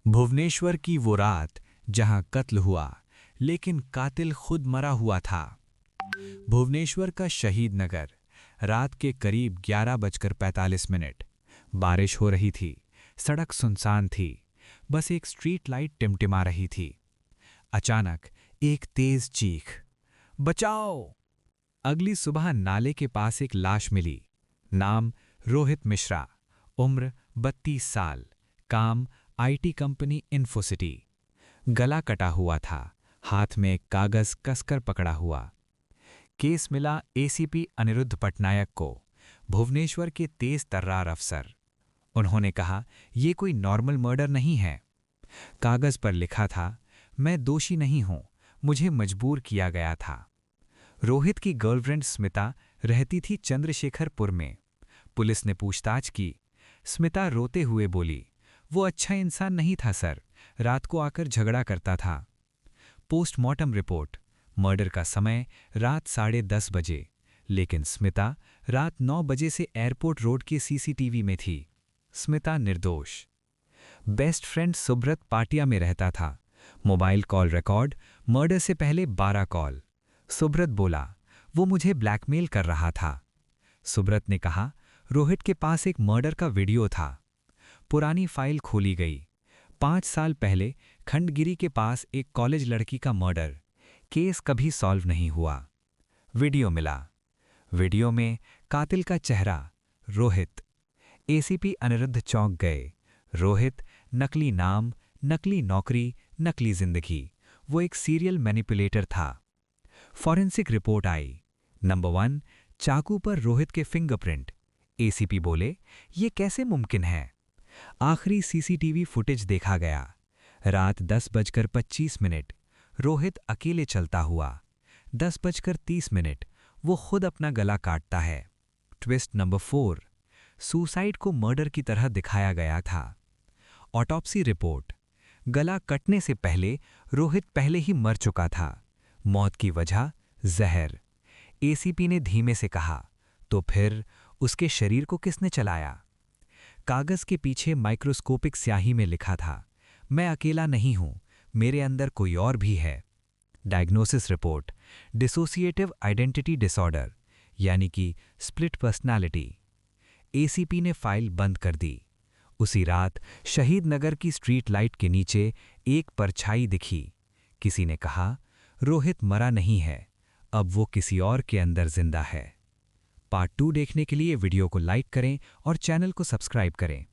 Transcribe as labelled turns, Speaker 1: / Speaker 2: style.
Speaker 1: भुवनेश्वर की वो रात जहां कत्ल हुआ, लेकिन कातिल खुद मरा हुआ था। भुवनेश्वर का शहीद नगर, रात के करीब 11:45। बारिश हो रही थी, सड़क सुनसान थी, बस एक स्ट्रीट लाइट टिमटिमा रही थी। अचानक एक तेज चीख, बचाओ! अगली सुबह नाले के पास एक लाश मिली। नाम रोहित मिश्रा, उम्र 32 साल, काम आईटी कंपनी इन्फोसिटी। गला कटा हुआ था, हाथ में एक कागज कसकर पकड़ा हुआ। केस मिला एसीपी अनिरुद्ध पटनायक को, भुवनेश्वर के तेज तर्रार अफसर। उन्होंने कहा, यह कोई नॉर्मल मर्डर नहीं है। कागज पर लिखा था, मैं दोषी नहीं हूं, मुझे मजबूर किया गया था। रोहित की गर्लफ्रेंड स्मिता रहती थी चंद्रशेखरपुर में। पुलिस ने पूछताछ की। स्मिता रोते हुए बोली, वो अच्छा इंसान नहीं था सर, रात को आकर झगड़ा करता था। पोस्टमार्टम रिपोर्ट, मर्डर का समय रात 10:30 बजे, लेकिन स्मिता रात 9 बजे से एयरपोर्ट रोड के सीसीटीवी में थी। स्मिता निर्दोष। बेस्ट फ्रेंड सुब्रत पाटिया में रहता था। मोबाइल कॉल रिकॉर्ड, मर्डर से पहले 12 कॉल। सुब्रत बोला, वो मुझे ब्लैकमेल कर रहा था। सुब्रत ने कहा, रोहित के पास एक मर्डर का वीडियो था। पुरानी फाइल खोली गई। 5 साल पहले खंडगिरी के पास एक कॉलेज लड़की का मर्डर, केस कभी सॉल्व नहीं हुआ। वीडियो मिला। वीडियो में कातिल का चेहरा रोहित। एसीपी अनिरुद्ध चौंक गए। रोहित, नकली नाम, नकली नौकरी, नकली जिंदगी। वो एक सीरियल मैनिपुलेटर था। फॉरेंसिक रिपोर्ट आई। नंबर 1, चाकू पर रोहित के फिंगरप्रिंट। एसीपी बोले, ये कैसे मुमकिन है? आखिरी सीसीटीवी फुटेज देखा गया। रात 10:25। रोहित अकेले चलता हुआ। 10:30, वो खुद अपना गला काटता है। ट्विस्ट नंबर 4, सुसाइड को मर्डर की तरह दिखाया गया था। ऑटोप्सी रिपोर्ट, गला कटने से पहले रोहित पहले ही मर चुका था। मौत की वजह जहर। एसीपी ने धीमे से कहा, तो फिर उसके शरीर को किसने चलाया? कागज के पीछे माइक्रोस्कोपिक स्याही में लिखा था, मैं अकेला नहीं हूं, मेरे अंदर कोई और भी है। Diagnosis report, dissociative identity disorder, यानी कि स्प्लिट पर्सनालिटी। एसीपी ने फाइल बंद कर दी। उसी रात शहीद नगर की स्ट्रीट लाइट के नीचे एक परछाई दिखी। किसी ने कहा, रोहित मरा नहीं है, अब वो किसी और के अंदर जिंदा है। पार्ट 2 देखने के लिए वीडियो को लाइक करें और चैनल को सब्सक्राइब करें।